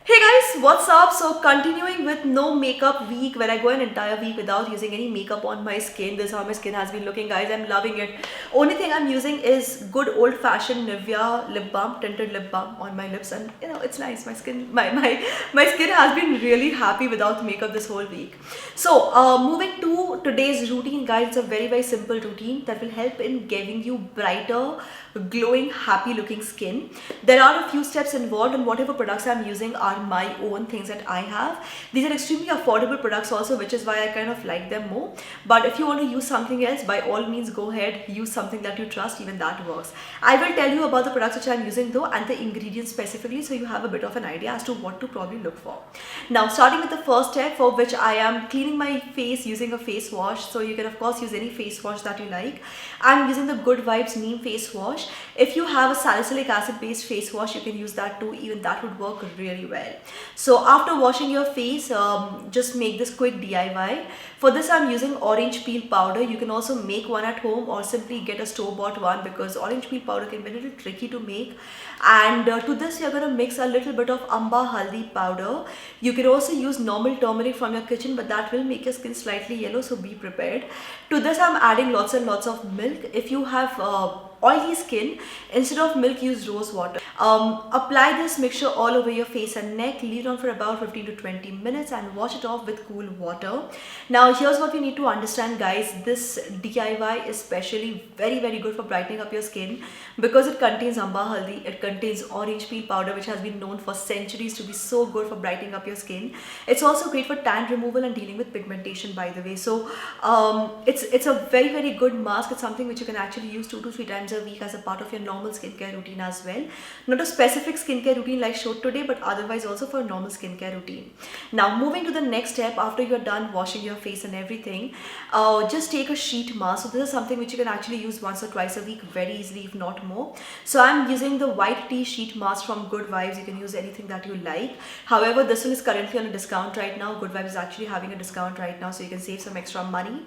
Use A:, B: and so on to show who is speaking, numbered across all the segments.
A: Hey guys, what's up? So continuing with no makeup week where I go an entire week without using any makeup on my skin. This is how my skin has been looking, guys. I'm loving it. Only thing I'm using is good old fashioned Nivea lip balm, tinted lip balm on my lips, and it's nice. My skin my skin has been really happy without makeup this whole week. So moving to today's routine, guys, it's a very simple routine that will help in giving you brighter, glowing, happy looking skin. There are a few steps involved, and whatever products I'm using are my own things that I have. These are extremely affordable products also, which is why I kind of like them more. But if you want to use something else, by all means go ahead, use something that you trust, even that works. I will tell you about the products which I'm using though, and the ingredients specifically, so you have a bit of an idea as to what to probably look for. Now starting with the first step, for which I am cleaning my face using a face wash. So you can of course use any face wash that you like. I'm using the Good Vibes Neem face wash. If you have a salicylic acid based face wash, you can use that too. Even that would work really well. So after washing your face, just make this quick DIY. For this I'm using orange peel powder. You can also make one at home or simply get a store-bought one, because orange peel powder can be a little tricky to make. And to this you're going to mix a little bit of Amba Haldi powder. You can also use normal turmeric from your kitchen, but that will make your skin slightly yellow, so be prepared. To this I'm adding lots and lots of milk. If you have oily skin, instead of milk use rose water. Apply this mixture all over your face and neck, leave it on for about 15 to 20 minutes and wash it off with cool water. Now here's what you need to understand, guys. This DIY is especially very good for brightening up your skin, because it contains Amba Haldi, it contains orange peel powder, which has been known for centuries to be so good for brightening up your skin. It's also great for tan removal and dealing with pigmentation, by the way. So it's a very good mask. It's something which you can actually use 2 to 3 times a week as a part of your normal skincare routine as well. Not a specific skincare routine like showed today, but otherwise also for a normal skincare routine. Now moving to the next step, after you're done washing your face and everything, just take a sheet mask. So this is something which you can actually use once or twice a week very easily, if not more. So I'm using the white tea sheet mask from Good Vibes. You can use anything that you like. However, this one is currently on a discount right now. Good Vibes is actually having a discount right now, so you can save some extra money.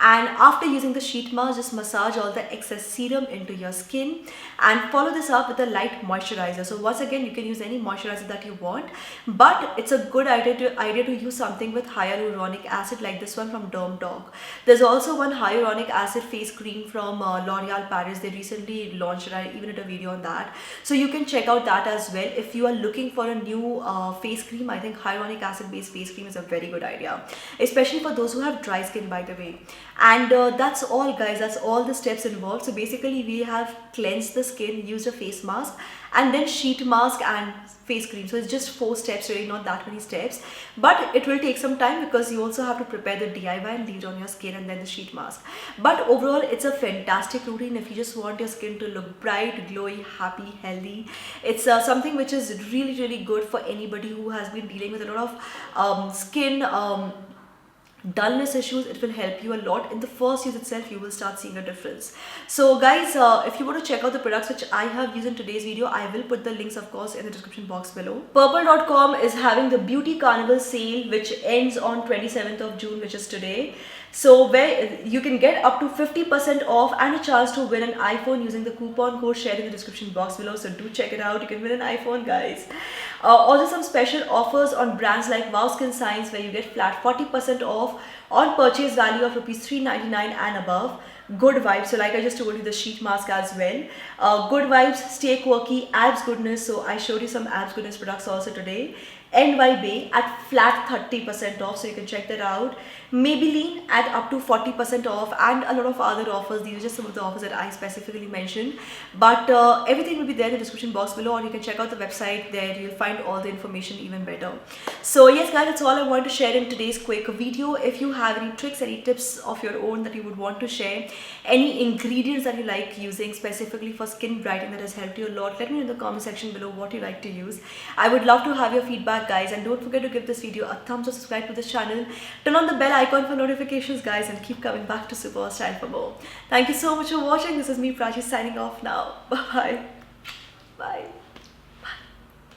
A: And after using the sheet mask, just massage all the excess serum into your skin and follow this up with a light moisturizer. So once again, you can use any moisturizer that you want, but it's a good idea to use something with hyaluronic acid, like this one from DermDoc. There's also one hyaluronic acid face cream from L'Oreal Paris. They recently launched it. I even did a video on that, so you can check out that as well. If you are looking for a new face cream, I think hyaluronic acid based face cream is a very good idea, especially for those who have dry skin, by the way. And that's all, guys. That's all the steps involved. So basically we have cleansed the skin, used a face mask, and then sheet mask and face cream. So it's just 4 steps, really not that many steps, but it will take some time because you also have to prepare the DIY and leave it on your skin, and then the sheet mask. But overall it's a fantastic routine if you just want your skin to look bright, glowy, happy, healthy. It's something which is really good for anybody who has been dealing with a lot of skin dullness issues. It will help you a lot. In the first use itself, you will start seeing a difference. So guys, if you want to check out the products which I have used in today's video, I will put the links of course in the description box below. Purple.com is having the Beauty Carnival sale, which ends on 27th of June, which is today. So where you can get up to 50% off and a chance to win an iPhone using the coupon code shared in the description box below. So do check it out. You can win an iPhone, guys. Also some special offers on brands like Wow Skin Science, where you get flat 40% off on purchase value of rupees 399 and above. Good Vibes, so like I just told you, the sheet mask as well. Good Vibes, Stay Quirky, Abs Goodness. So I showed you some Abs Goodness products also today. NY Bay at flat 30% off, so you can check that out. Maybelline at up to 40% off, and a lot of other offers. These are just some of the offers that I specifically mentioned, but everything will be there in the description box below, or you can check out the website. There you'll find all the information even better. So yes guys, that's all I want to share in today's quick video. If you have any tricks, any tips of your own that you would want to share, any ingredients that you like using specifically for skin brightening that has helped you a lot, let me know in the comment section below what you like to use. I would love to have your feedback, guys, and don't forget to give this video a thumbs up, subscribe to this channel, turn on the bell icon for notifications, guys, and keep coming back to Super Style for more. Thank you so much for watching. This is me, Prachi, signing off now. Bye.